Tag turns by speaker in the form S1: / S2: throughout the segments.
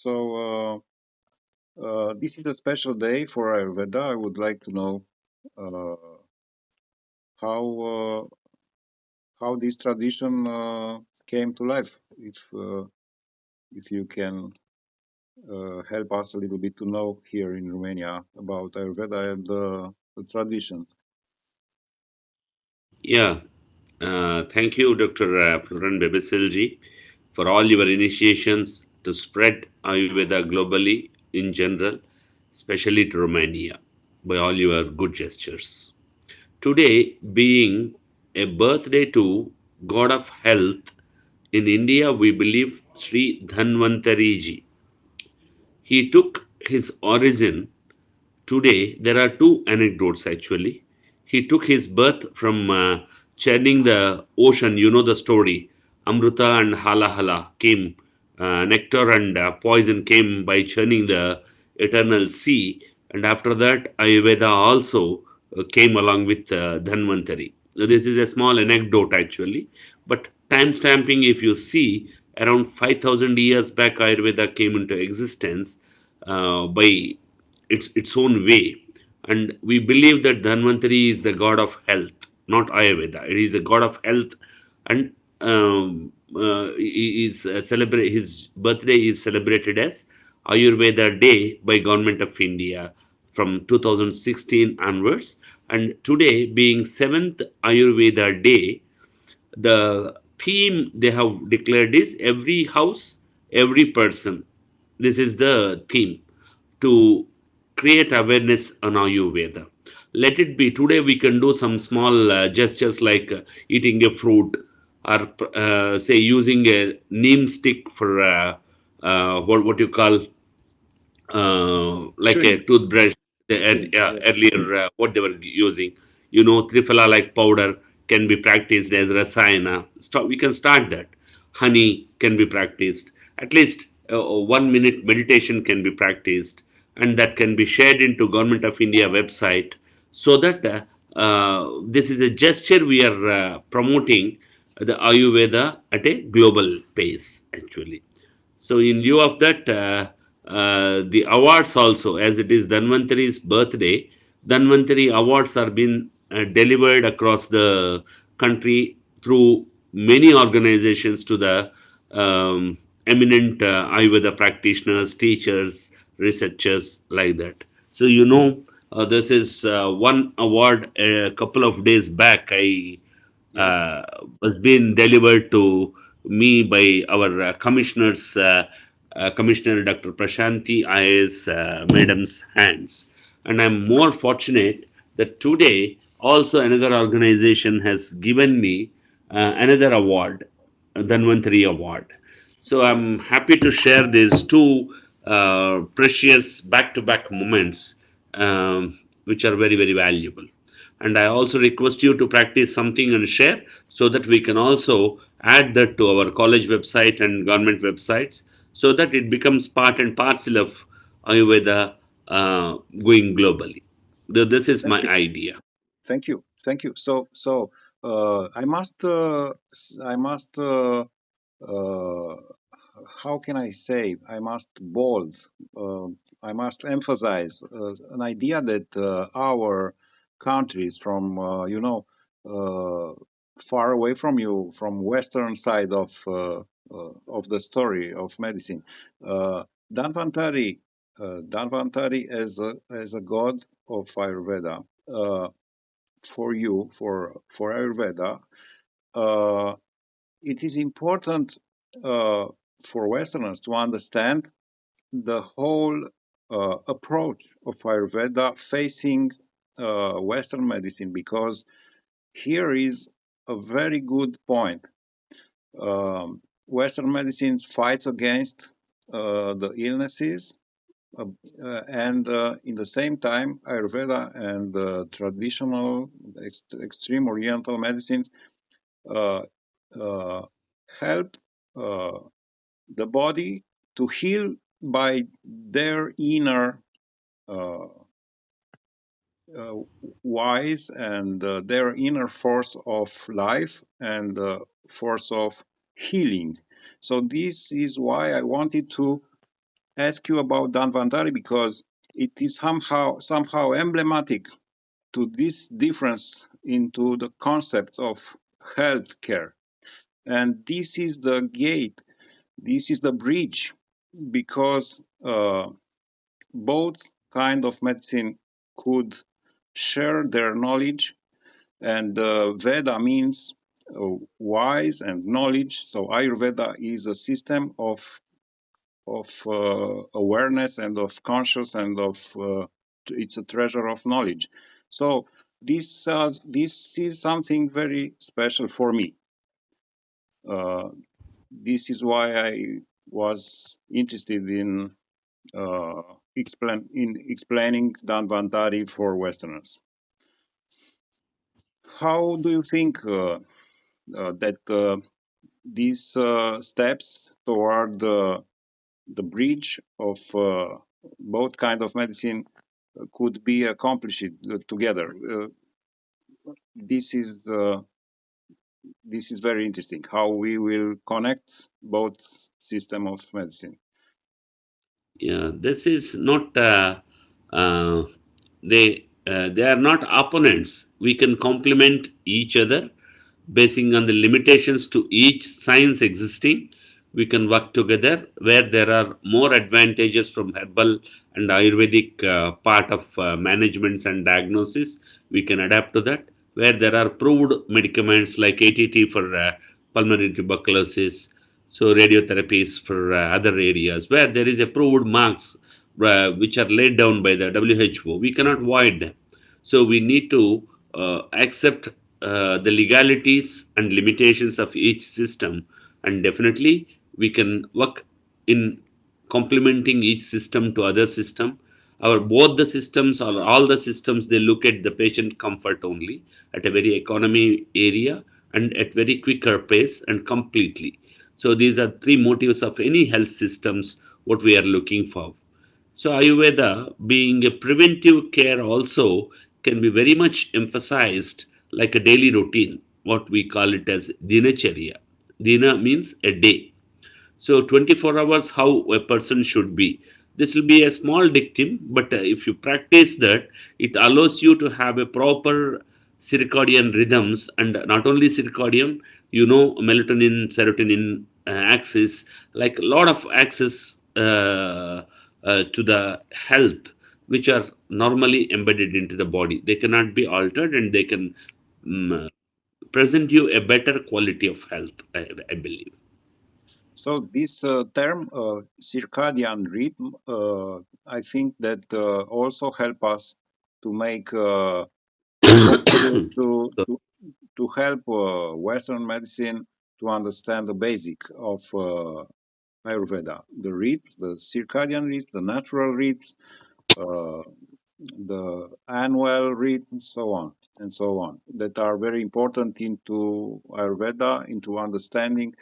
S1: This is a special day for Ayurveda. I would like to know uh, how this tradition came to life. If you can help us a little bit to know here in Romania about Ayurveda and the tradition.
S2: Yeah, thank you, Dr. Floran Bebesilji, for all your initiations to spread Ayurveda globally in general, especially to Romania, by all your good gestures. Today, being a birthday to God of Health, in India we believe Sri Dhanvantari ji. He took his origin. Today, there are two anecdotes actually. He took his birth from churning the ocean. You know the story. Amruta and Hala Hala came, nectar and poison came by churning the eternal sea. And after that, Ayurveda also came along with Dhanvantari. So this is a small anecdote actually. But time stamping, if you see, around 5,000 years back, Ayurveda came into existence by its own way. And we believe that Dhanvantari is the god of health, not Ayurveda. It is a god of health, and he is celebrate his birthday is celebrated as Ayurveda Day by Government of India from 2016 onwards. And today, being seventh Ayurveda Day, the theme they have declared is every house, every person. This is the theme to create awareness on Ayurveda. Let it be today, we can do some small gestures like eating a fruit or say using a neem stick for what you call like a
S1: Chewing,
S2: toothbrush.
S1: chewing.
S2: Yeah,
S1: Yeah.
S2: earlier what they were using, Triphala like powder can be practiced as rasayana. We can start that. Honey can be practiced. At least 1 minute meditation can be practiced, and that can be shared into Government of India website, so that this is a gesture we are promoting the Ayurveda at a global pace actually. So, in lieu of that, the awards also, as it is Dhanvantari's birthday, Dhanvantari awards are being delivered across the country through many organizations to the eminent Ayurveda practitioners, teachers, researchers, like that. So, this is one award a couple of days back. I
S1: Yes.
S2: was being delivered to me by our commissioners, Commissioner Dr. Prashanti IAS Madam's hands. And I'm more fortunate that today also another organization has given me another award, Dhanvantari Award. So I'm happy to share these two precious back-to-back moments, which are very, very valuable. And I also request you to practice something and share, so that we can also add that to our college website and government websites, so that it becomes part and parcel of Ayurveda going globally. This is
S1: Thank
S2: my
S1: you.
S2: idea.
S1: Thank you. Thank you. I must. Uh, how can I say? I must bold. Uh, I must emphasize an idea that our countries from uh, far away from you, from western side of the story of medicine, uh, Dhanvantari, Dhanvantari as a god of Ayurveda. For you, for Ayurveda, uh, it is important uh, for Westerners to understand the whole approach of Ayurveda facing Western medicine, because here is a very good point. Western medicine fights against the illnesses, uh, and in the same time, Ayurveda and traditional extreme Oriental medicines uh, uh, help uh, the body to heal by their inner uh, uh, wise and their inner force of life and force of healing. So this is why I wanted to ask you about Dhanvantari because it is somehow emblematic to this difference into the concepts of healthcare. And this is the gate, this is the bridge, because both kind of medicine could share their knowledge, and Veda means wise and knowledge. So Ayurveda is a system of awareness and of conscious and of it's a treasure of knowledge. So this is something very special for me. Uh, this is why I was interested in explaining Dhanvantari for Westerners. How do you think that these steps toward the bridge of both kind of medicine could be accomplished together? This is this is very interesting. How we will connect both system of medicine.
S2: Yeah, this is not uh, they are not opponents. We can complement each other basing on the limitations to each science existing. We can work together where there are more advantages from herbal and Ayurvedic part of managements and diagnosis. We can adapt to that. Where there are proved medicaments like ATT for pulmonary tuberculosis, so radiotherapies for other areas where there is approved marks which are laid down by the WHO, we cannot void them. So we need to accept the legalities and limitations of each system, and definitely we can work in complementing each system to other system. Our both the systems or all the systems, they look at the patient comfort only at a very economy area and at very quicker pace and completely. So these are three motives of any health systems what we are looking for. So Ayurveda, being a preventive care, also can be very much emphasized like a daily routine, what we call it as dinacharya. Dina means a day. So 24 hours, how a person should be. This will be a small dictum, but if you practice that, it allows you to have a proper circadian rhythms, and not only circadian, melatonin, serotonin axis, like a lot of axis to the health, which are normally embedded into the body. They cannot be altered, and they can mm, present you a better quality of health, I believe.
S1: So this term circadian rhythm, I think that also help us to make
S2: So,
S1: to help Western medicine to understand the basic of Ayurveda, the rhythms, the circadian rhythms, the natural rhythms, uh, the annual rhythms, so on and so on, that are very important into Ayurveda, into understanding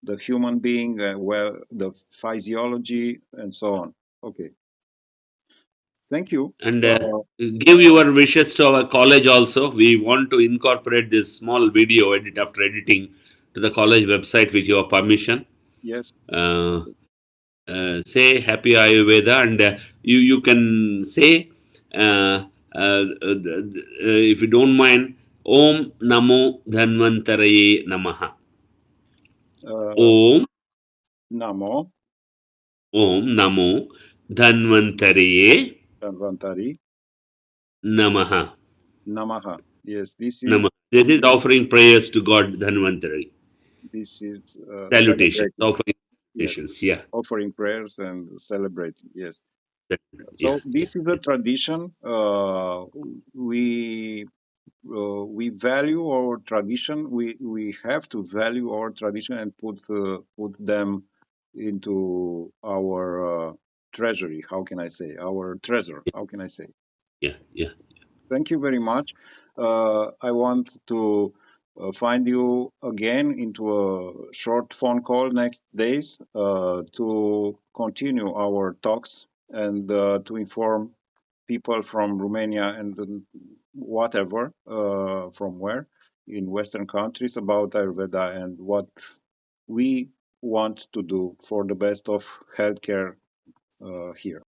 S1: the human being, well, the physiology, and so on. Okay, thank you.
S2: and give your wishes to our college also. We want to incorporate this small video edit after editing to the college website with your permission.
S1: Yes,
S2: Uh, say happy Ayurveda, and you can say, if you don't mind, Om Namo Dhanvantaraye Namaha.
S1: uh,
S2: Om
S1: Namo
S2: Om Namo Dhanvantaraye
S1: Dhanvantari
S2: Namaha.
S1: Namaha. Yes,
S2: Namaha. This is offering prayers to God Dhanvantari.
S1: this is
S2: Salutations.
S1: celebrating.
S2: Offering
S1: Yes,
S2: salutations. Yeah.
S1: offering prayers and celebrating. Yes.
S2: Yeah.
S1: So
S2: Yeah.
S1: this is a tradition. We value our tradition. We have to value our tradition and put them into our treasury. How can I say? Our treasure. How can I say?
S2: Yeah. Yeah.
S1: Thank you very much. I want to find you again into a short phone call next days to continue our talks and to inform people from Romania and whatever from where in Western countries about Ayurveda and what we want to do for the best of healthcare here.